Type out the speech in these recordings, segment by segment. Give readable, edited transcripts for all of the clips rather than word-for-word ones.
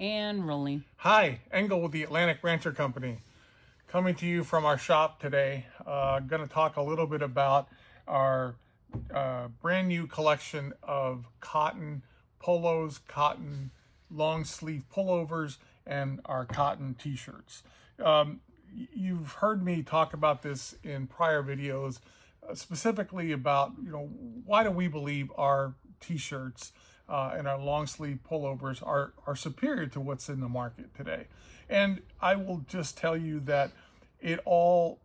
And rolling. Hi, Engel with the Atlantic Rancher Company. Coming to you from our shop today. Going to talk a little bit about our brand new collection of cotton polos, cotton long sleeve pullovers, and our cotton t-shirts. You've heard me talk about this in prior videos, specifically about, why do we believe our t-shirts and our long sleeve pullovers are superior to what's in the market today. And I will just tell you that it all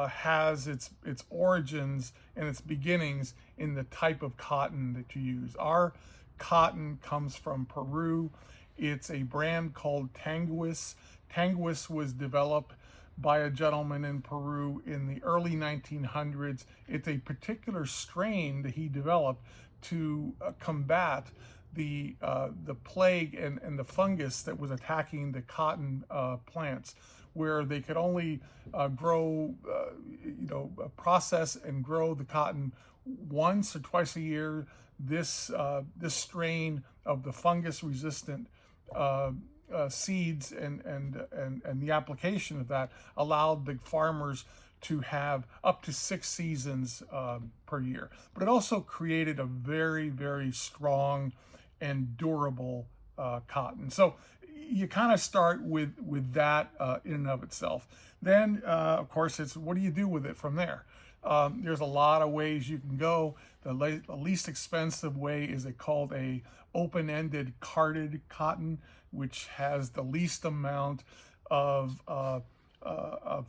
has its origins and its beginnings in the type of cotton that you use. Our cotton comes from Peru. It's a brand called Tanguis. Tanguis was developed by a gentleman in Peru in the early 1900s. It's a particular strain that he developed to combat the plague and the fungus that was attacking the cotton plants, where they could only process and grow the cotton once or twice a year. This strain of the fungus-resistant seeds and the application of that allowed the farmers to have up to 6 seasons per year. But it also created a very, very strong and durable cotton. So you kind of start with that in and of itself. Then, of course, it's what do you do with it from there? There's a lot of ways you can go. The least expensive way is called a open-ended carded cotton, which has the least amount of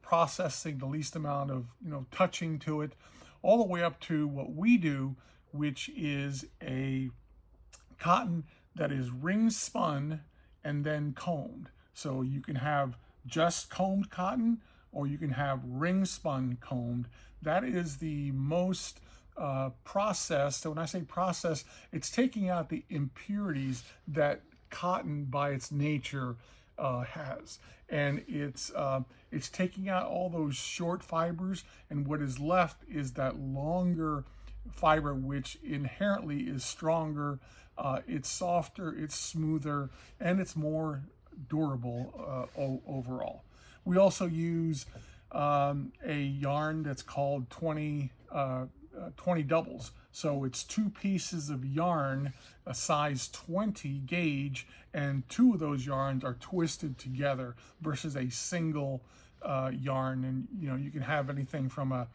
processing, the least amount of touching to it, all the way up to what we do, which is a cotton that is ring spun and then combed. So you can have just combed cotton, or you can have ring spun combed. That is the most processed. So when I say processed, it's taking out the impurities that cotton by its nature has, and it's taking out all those short fibers, and what is left is that longer fiber, which inherently is stronger. It's softer, it's smoother, and it's more durable overall. We also use a yarn that's called 20 doubles. So it's 2 pieces of yarn, a size 20 gauge, and 2 of those yarns are twisted together versus a single yarn. And you can have anything from a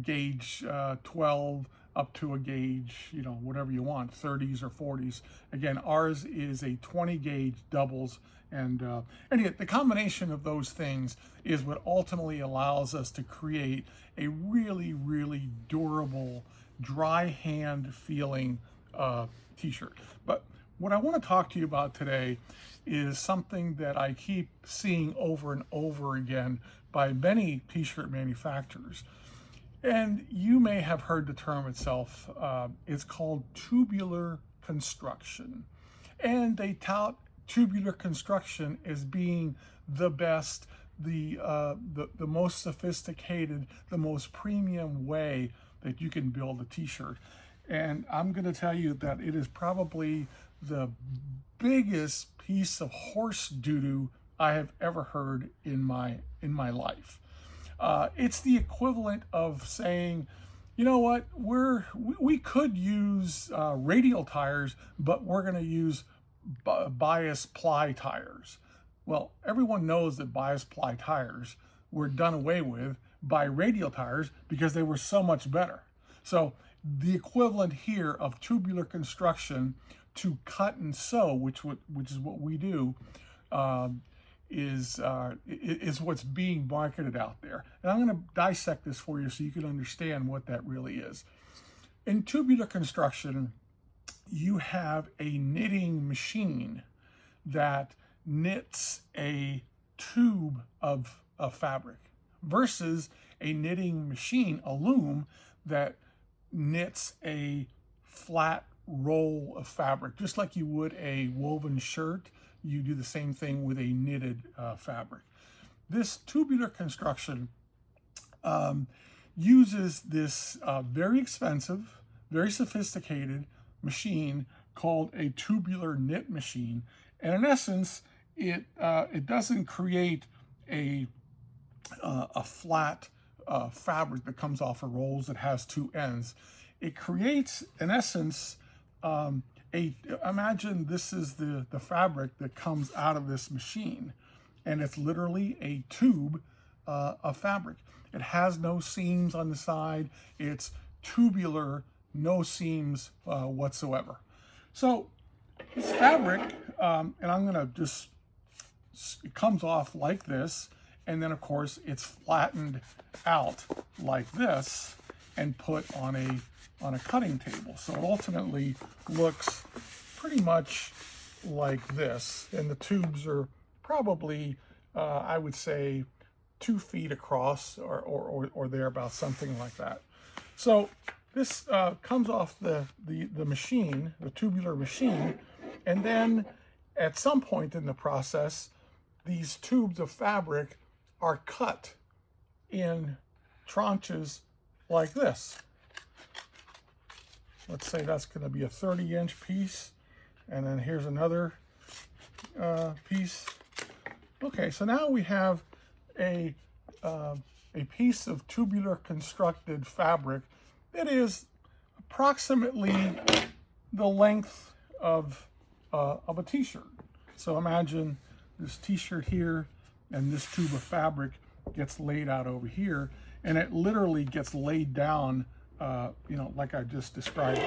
gauge 12 up to a gauge, whatever you want, 30s or 40s. Again, ours is a 20 gauge doubles. And anyway, the combination of those things is what ultimately allows us to create a really, really durable, dry hand feeling t-shirt. But what I want to talk to you about today is something that I keep seeing over and over again by many t-shirt manufacturers. And you may have heard the term itself. It's called tubular construction. And they tout tubular construction as being the best, the most sophisticated, the most premium way that you can build a t-shirt. And I'm going to tell you that it is probably the biggest piece of horse doo-doo I have ever heard in my life. It's the equivalent of saying, you know what, we could use radial tires, but we're going to use bias ply tires. Well, everyone knows that bias ply tires were done away with by radial tires because they were so much better. So the equivalent here of tubular construction to cut and sew, which is what we do, is what's being marketed out there. And I'm going to dissect this for you so you can understand what that really is. In tubular construction, you have a knitting machine that knits a tube of fabric versus a knitting machine, a loom, that knits a flat roll of fabric. Just like you would a woven shirt, you do the same thing with a knitted fabric. This tubular construction uses this very expensive, very sophisticated machine called a tubular knit machine. And in essence, it doesn't create a flat fabric that comes off of rolls that has two ends. It creates, in essence, imagine this is the fabric that comes out of this machine, and it's literally a tube of fabric. It has no seams on the side. It's tubular, no seams whatsoever. So this fabric, and I'm gonna just, it comes off like this, and then of course it's flattened out like this and put on a cutting table. So it ultimately looks pretty much like this, and the tubes are probably I would say 2 feet across or thereabouts, something like that. So this comes off the machine, the tubular machine, and then at some point in the process, these tubes of fabric are cut in tranches like this. Let's say that's going to be a 30-inch piece, and then here's another piece. Okay, so now we have a piece of tubular constructed fabric that is approximately the length of a t-shirt. So imagine this t-shirt here, and this tube of fabric gets laid out over here, and it literally gets laid down, you know, like I just described.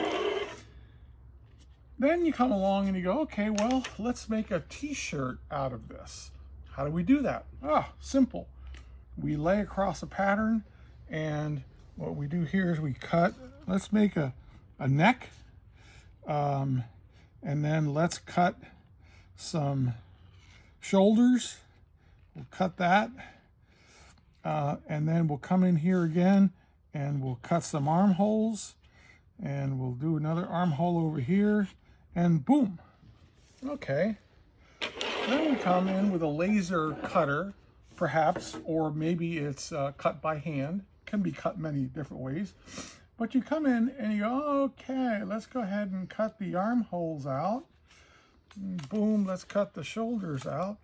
Then you come along and you go, okay, well, let's make a t-shirt out of this. How do we do that? Simple. We lay across a pattern, and what we do here is we cut. Let's make a neck, and then let's cut some shoulders. We'll cut that, and then we'll come in here again and we'll cut some armholes, and we'll do another armhole over here, and boom. Okay. Then we come in with a laser cutter, perhaps, or maybe it's cut by hand. Can be cut many different ways. But you come in and you go, okay, let's go ahead and cut the armholes out. Boom, let's cut the shoulders out.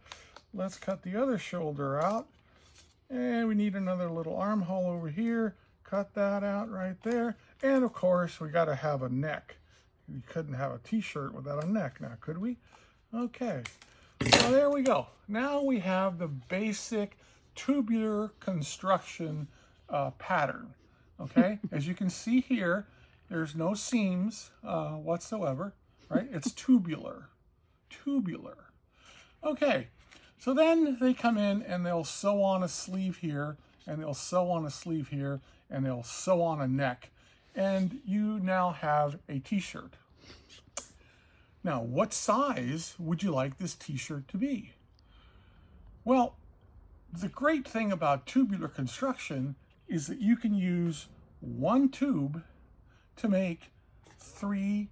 Let's cut the other shoulder out. And we need another little armhole over here. Cut that out right there. And of course, we got to have a neck. We couldn't have a t-shirt without a neck now, could we? Okay. So there we go. Now we have the basic tubular construction pattern. Okay. As you can see here, there's no seams whatsoever, right? It's tubular. Tubular. Okay. So then they come in and they'll sew on a sleeve here, and they'll sew on a sleeve here, and they'll sew on a neck, and you now have a t-shirt. Now, what size would you like this t-shirt to be? Well, the great thing about tubular construction is that you can use one tube to make 3,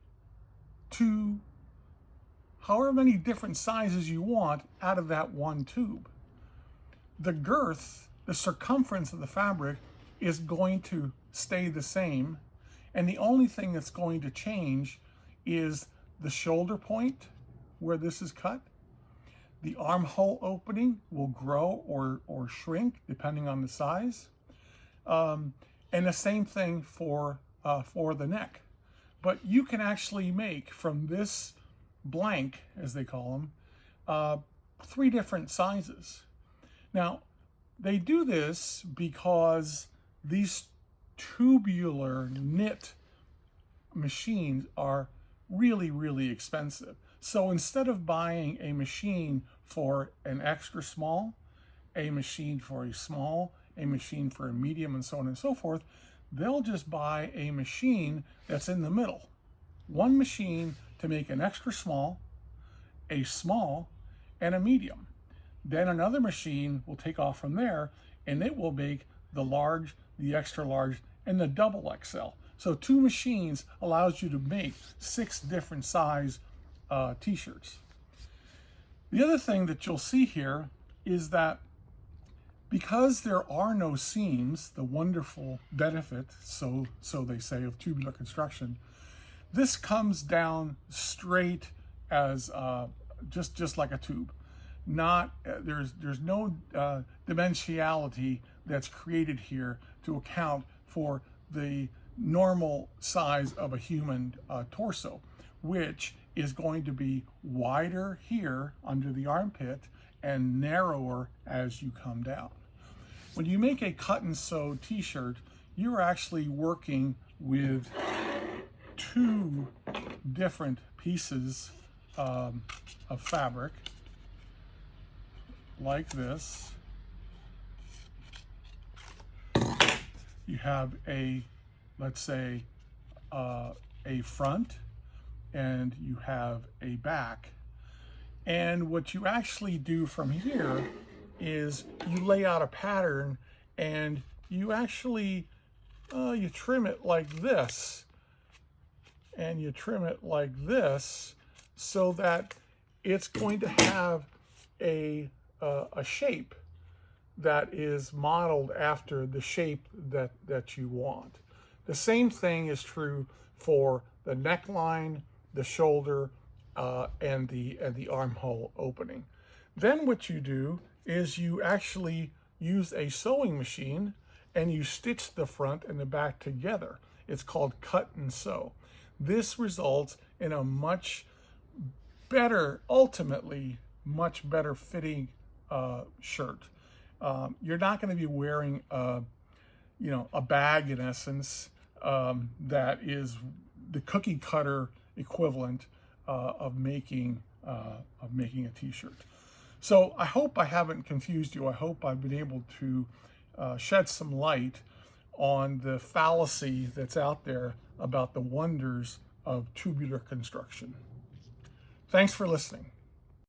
2, however many different sizes you want out of that one tube. The girth, the circumference of the fabric, is going to stay the same, and the only thing that's going to change is the shoulder point where this is cut. The armhole opening will grow or shrink depending on the size, and the same thing for the neck. But you can actually make from this blank, as they call them, 3 different sizes. Now, they do this because these tubular knit machines are really, really expensive. So instead of buying a machine for an extra small, a machine for a small, a machine for a medium, and so on and so forth, they'll just buy a machine that's in the middle. One machine to make an extra small, a small, and a medium. Then another machine will take off from there, and it will make the large, the extra large, and the double XL. So 2 machines allows you to make 6 different size t-shirts. The other thing that you'll see here is that because there are no seams, the wonderful benefit, so they say, of tubular construction, This comes down straight as just like a tube. Not there's no dimensionality that's created here to account for the normal size of a human torso, which is going to be wider here under the armpit and narrower as you come down. When you make a cut and sew t-shirt, you're actually working with two different pieces of fabric like this. You have a, let's say, a front, and you have a back. And what you actually do from here is you lay out a pattern, and you actually you trim it like this, and you trim it like this, so that it's going to have a shape that is modeled after the shape that you want. The same thing is true for the neckline, the shoulder, and the armhole opening. Then what you do is you actually use a sewing machine and you stitch the front and the back together. It's called cut and sew. This results in a much better, ultimately much better fitting shirt. You're not going to be wearing a bag, in essence, that is the cookie cutter equivalent of making a t-shirt. So I hope I haven't confused you. I hope I've been able to shed some light on the fallacy that's out there about the wonders of tubular construction. Thanks for listening.